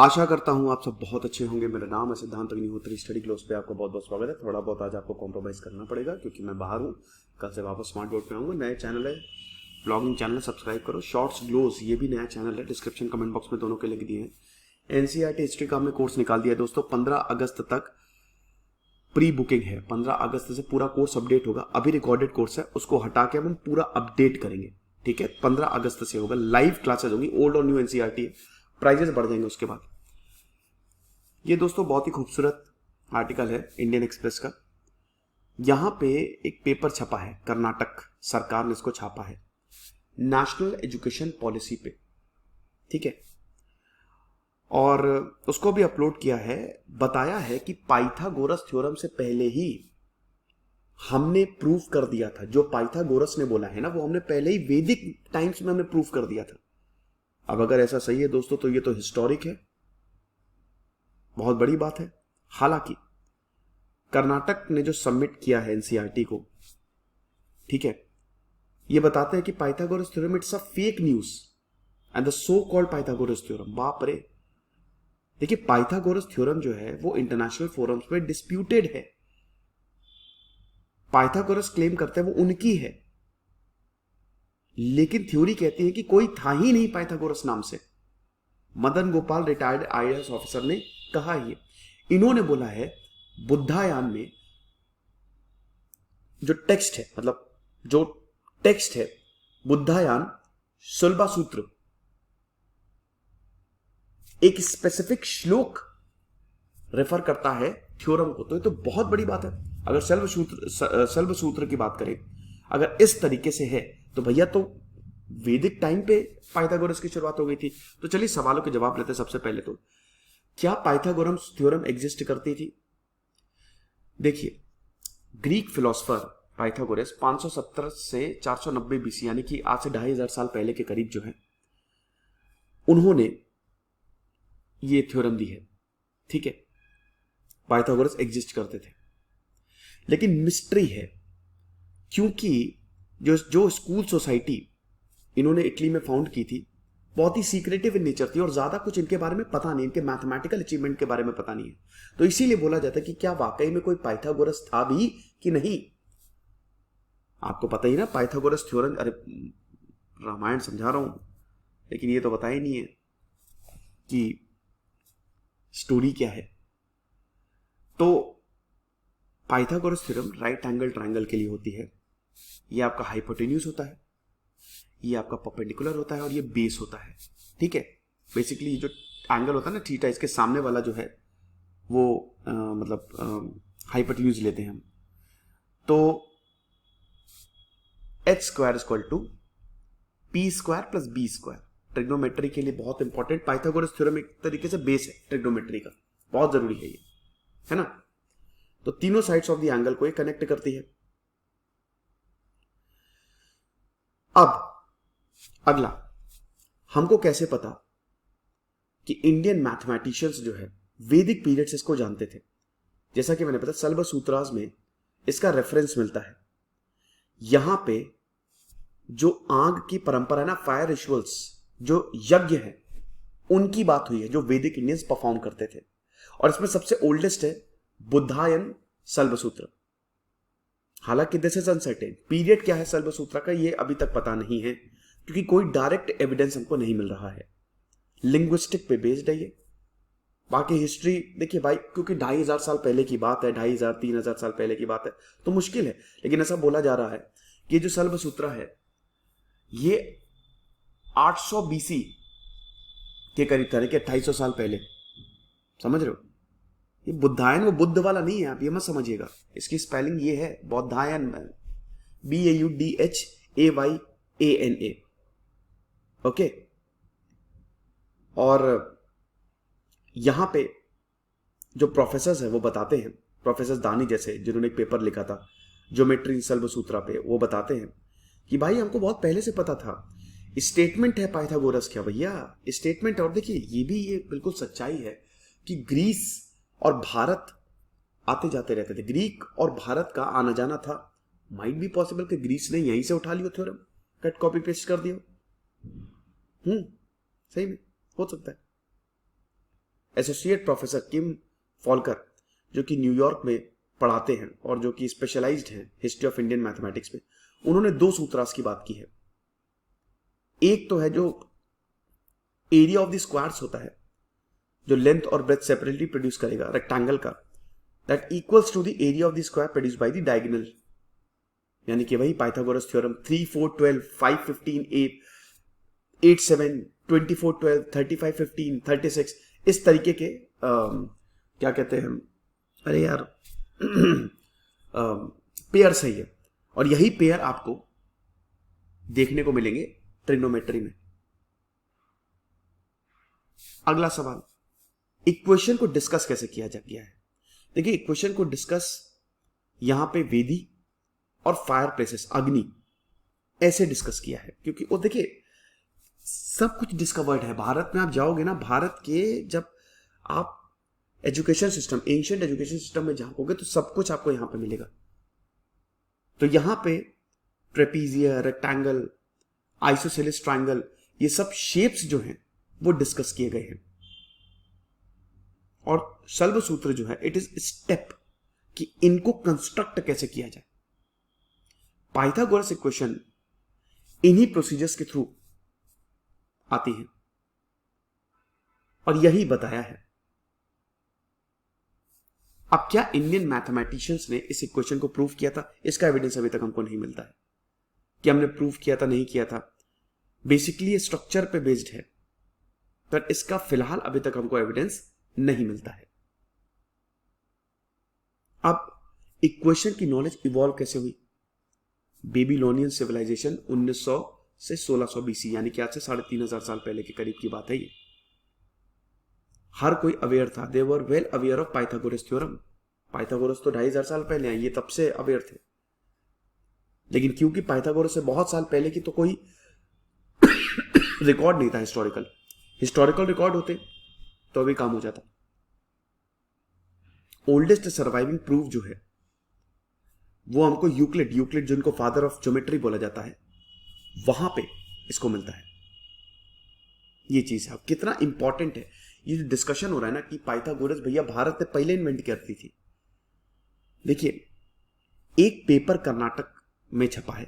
आशा करता हूं आप सब बहुत अच्छे होंगे। मेरा नाम है सिद्धांत अग्निहोत्री। स्टडी क्लोज पे आपका बहुत बहुत स्वागत है। थोड़ा बहुत आज आपको कॉम्प्रोमाइज़ करना पड़ेगा क्योंकि मैं बाहर हूं। कल से वापस स्मार्ट बोर्ड पे आऊंगा। नया चैनल है, ब्लॉगिंग चैनल है, सब्सक्राइब करो। शॉर्ट्स ग्लोज ये भी नया चैनल है, डिस्क्रिप्शन कमेंट बॉक्स में दोनों के लिंक दिए हैं। एनसीईआरटी हिस्ट्री का हमने कोर्स निकाल दिया है दोस्तों। 15 अगस्त तक प्री बुकिंग है। 15 अगस्त से पूरा कोर्स अपडेट होगा। अभी रिकॉर्डेड कोर्स है, उसको हटा के हम पूरा अपडेट करेंगे। ठीक है, 15 अगस्त से होगा। लाइव क्लासेस होंगी, ओल्ड और न्यू एनसीईआरटी है। प्राइजेस बढ़ जाएंगे उसके बाद। ये दोस्तों बहुत ही खूबसूरत आर्टिकल है इंडियन एक्सप्रेस का। यहां पे एक पेपर छपा है, कर्नाटक सरकार ने इसको छापा है नेशनल एजुकेशन पॉलिसी पे। ठीक है, और उसको भी अपलोड किया है। बताया है कि पाइथागोरस थ्योरम से पहले ही हमने प्रूफ कर दिया था। जो पाइथागोरस ने बोला है ना, वो हमने पहले ही वैदिक टाइम्स में हमने प्रूफ कर दिया था। अब अगर ऐसा सही है दोस्तों तो ये तो हिस्टोरिक है, बहुत बड़ी बात है। हालांकि कर्नाटक ने जो सबमिट किया है एनसीईआरटी को, ठीक है, ये बताते हैं कि Pythagoras theorem it's a fake news and the so called Pythagoras theorem. बाप रे, देखिए पाइथागोरस थ्योरम जो है वो इंटरनेशनल फोरम्स पे डिस्प्यूटेड है। पाइथागोरस क्लेम करते हैं वो उनकी है, लेकिन थ्योरी कहती है कि कोई था ही नहीं पाइथागोरस नाम से। Madan Gopal retired IAS officer ने कहा ये। इन्होंने बोला है बुद्धायान में जो टेक्स्ट है, मतलब जो टेक्स्ट है बुद्धायान सुलभा सूत्र, एक स्पेसिफिक श्लोक रेफर करता है थ्योरम को। तो ये तो बहुत बड़ी बात है। अगर शल्भ सूत्र की बात करें, अगर इस तरीके से है तो भैया तो वैदिक टाइम पे पाइथागोरस की शुरुआत हो गई थी। तो चलिए सवालों के जवाब लेते हैं। सबसे पहले तो क्या पाइथागोरस थ्योरम एग्जिस्ट करती थी? देखिए, ग्रीक फिलोसफर पाइथागोरस 570 से 490 बीसी, यानी कि आज से 2500 साल पहले के करीब जो है, उन्होंने ये थ्योरम दी है। ठीक है, पाइथागोरस एग्जिस्ट करते थे, लेकिन मिस्ट्री है क्योंकि जो स्कूल सोसाइटी इन्होंने इटली में फाउंड की थी बहुत ही सीक्रेटिव इन नेचर थी और ज्यादा कुछ इनके बारे में पता नहीं, इनके मैथमेटिकल अचीवमेंट के बारे में पता नहीं है। तो इसीलिए बोला जाता है कि क्या वाकई में कोई पाइथागोरस था भी कि नहीं। आपको पता ही ना पाइथागोरस थ्योरम, अरे रामायण समझा रहा हूं, लेकिन ये तो पता ही नहीं है कि स्टोरी क्या है। तो Pythagoras theorem right angle triangle के लिए होती है। ये आपका हाइपोटेन्यूज होता है, ये आपका परपेंडिकुलर होता है और ये बेस होता है। ठीक है, बेसिकली जो एंगल होता है ना थीटा, इसके सामने वाला जो है वो मतलब हाइपोटेन्यूज लेते हैं हम। तो H square equal to P square plus B square trigonometry के लिए बहुत इंपॉर्टेंट। पाइथागोरस थ्योरम एक तरीके से बेस है ट्रिग्नोमेट्री का, बहुत जरूरी है ये, है ना। तो तीनों साइड्स ऑफ द एंगल को ये कनेक्ट करती है। अब अगला, हमको कैसे पता कि इंडियन मैथमेटिशियंस जो है वैदिक पीरियड से इसको जानते थे? जैसा कि मैंने बताया शल्भ सूत्रास में इसका रेफरेंस मिलता है। यहां पे जो आग की परंपरा है ना, फायर रिचुअल्स, जो यज्ञ है, उनकी बात हुई है जो वैदिक इंडियंस परफॉर्म करते थे। और इसमें सबसे ओल्डेस्ट है बुद्धायन शल्भ सूत्र। हालांकि दिस इज अनसर्टेन, पीरियड क्या है शल्भ सूत्र का ये अभी तक पता नहीं है क्योंकि कोई डायरेक्ट एविडेंस हमको नहीं मिल रहा है। लिंग्विस्टिक पे बेस्ड है ये। बाकी हिस्ट्री देखिए भाई, क्योंकि 2500 साल पहले की बात है, 2500 3000 साल पहले की बात है, तो मुश्किल है। लेकिन ऐसा बोला जा रहा है कि जो शल्भ सूत्र है ये 800 बीसी के करीब था, कि 2800 साल पहले। समझ रहे हो? ये बुद्धायन वो बुद्ध वाला नहीं है, आप ये मत समझिएगा। इसकी स्पेलिंग ये है बौद्धायन, BAUDHAYANA। ओके, और यहां पे जो प्रोफेसर है वो बताते हैं, प्रोफेसर दानी जैसे जिन्होंने एक पेपर लिखा था ज्योमेट्री शल्भ सूत्रा पे, वो बताते हैं कि भाई हमको बहुत पहले से पता था। स्टेटमेंट है पाइथागोरस क्या भैया, स्टेटमेंट। और देखिए ये बिल्कुल सच्चाई है कि ग्रीस और भारत आते जाते रहते थे। ग्रीक और भारत का आना जाना था। माइट बी पॉसिबल कि ग्रीस ने यहीं से उठा लियो थ्योरम, कट कॉपी पेस्ट कर दियो। सही में हो सकता है। एसोसिएट प्रोफेसर किम फॉल्कर, जो कि न्यूयॉर्क में पढ़ाते हैं और जो कि स्पेशलाइज्ड हैं हिस्ट्री ऑफ इंडियन मैथमेटिक्स में, उन्होंने दो सूत्रास की बात की है। एक तो है जो एरिया ऑफ द स्क्वायर्स होता है, जो लेंथ और ब्रेथ सेपरेटली प्रोड्यूस करेगा रेक्टेंगल का, that equals to the area of the square produce by the diagonal, यानी कि वही पाइथागोरस थ्योरम 3 4 12 5 15 8 7 24 12 35 15 36 इस तरीके के क्या कहते हैं, अरे यार पेयर सही है, और यही पेयर आपको देखने को मिलेंगे ट्रिग्नोमेट्री में। अगला सवाल, इक्वेशन को डिस्कस कैसे किया जा गया है। देखिए इक्वेशन को डिस्कस यहां पे वेदी और फायर प्लेसेस, अग्नि, ऐसे डिस्कस किया है, क्योंकि वो देखिए सब कुछ डिस्कवर्ड है। भारत में आप जाओगे ना, भारत के जब आप education system, ancient education system में जाओगे तो सब कुछ आपको यहां पे मिलेगा। तो यहां पे ट्रेपीजिया, रेक्टेंगल, आइसोसेलेस ट्रायंगल, ये सब शेप्स जो हैं वो डिस्कस किए गए हैं। और शल्ब सूत्र जो है इट इज स्टेप कि इनको कंस्ट्रक्ट कैसे किया जाए। पाइथागोरस इक्वेशन इन्हीं प्रोसीजर्स के थ्रू आती है और यही बताया है। अब क्या इंडियन मैथमेटिशियंस ने इस इक्वेशन को प्रूव किया था, इसका एविडेंस अभी तक हमको नहीं मिलता है कि हमने प्रूव किया था नहीं किया था। बेसिकली ये स्ट्रक्चर पे बेस्ड है, पर इसका फिलहाल अभी तक हमको एविडेंस नहीं मिलता है। अब इक्वेशन की नॉलेज इवॉल्व कैसे हुई। बेबीलोनियन सिविलाइजेशन 1900 से 1600 बीसी, यानी कि आज से 3500 साल पहले के करीब की बात है ये। हर कोई अवेयर था, they were well aware of Pythagoras theorem. Pythagoras तो 2500 साल पहले आए, ये तब से अवेयर थे। लेकिन क्योंकि पाइथागोरस से बहुत साल पहले की तो कोई रिकॉर्ड नहीं था हिस्टोरिकल रिकॉर्ड होते तो अभी काम हो जाता। ओल्डेस्ट सर्वाइविंग प्रूफ जो है वो हमको यूक्लिड जिनको फादर ऑफ ज्योमेट्री बोला जाता है, वहां पे इसको मिलता है। ये चीज है, अब कितना इंपॉर्टेंट है ये जो डिस्कशन हो रहा है ना कि पाइथागोरस भैया भारत ने पहले इन्वेंट करती थी। देखिए एक पेपर कर्नाटक में छपा है,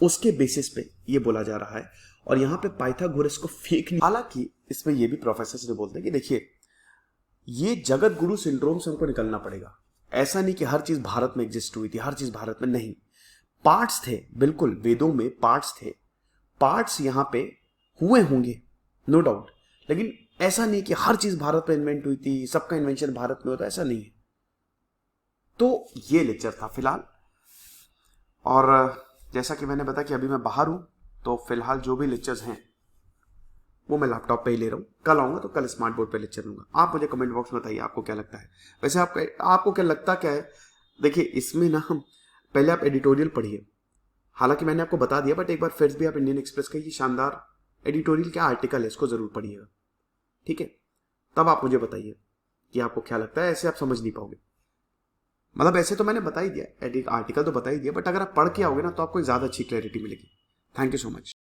उसके बेसिस पे ये बोला जा रहा है, और यहां पे पाइथागोरस को फेक नहीं। हालांकि इसमें ये भी प्रोफेसर ने बोलते हैं कि देखिए ये जगत गुरु सिंड्रोम से हमको निकलना पड़ेगा। ऐसा नहीं कि हर चीज भारत में एग्जिस्ट हुई थी, हर चीज भारत में नहीं, पार्ट्स थे, बिल्कुल वेदों में पार्ट्स थे, पार्ट्स यहां पे हुए होंगे नो डाउट, लेकिन ऐसा नहीं कि हर चीज भारत में इन्वेंट हुई थी, सबका इन्वेंशन भारत में होता, ऐसा नहीं है। तो ये लेक्चर था फिलहाल, और जैसा कि मैंने बताया कि अभी मैं बाहर हूं, तो फिलहाल जो भी लेक्चर्स हैं वो मैं लैपटॉप पे ही ले रहा हूँ। कल आऊंगा तो कल स्मार्ट बोर्ड पे लेक्चर दूंगा। आप मुझे कमेंट बॉक्स में बताइए आपको क्या लगता है। वैसे आपको क्या लगता क्या है। देखिए इसमें ना हम पहले आप एडिटोरियल पढ़िए, हालांकि मैंने आपको बता दिया, बट एक बार फिर भी आप इंडियन एक्सप्रेस का ये शानदार एडिटोरियल क्या आर्टिकल है, इसको जरूर पढ़िएगा, ठीक है। तब आप मुझे बताइए कि आपको क्या लगता है। ऐसे आप समझ नहीं पाओगे, मतलब ऐसे तो मैंने बता ही दिया, आर्टिकल तो बता ही दिया, बट अगर आप पढ़ के आओगे ना तो आपको ज्यादा अच्छी क्लैरिटी मिलेगी। Thank you so much.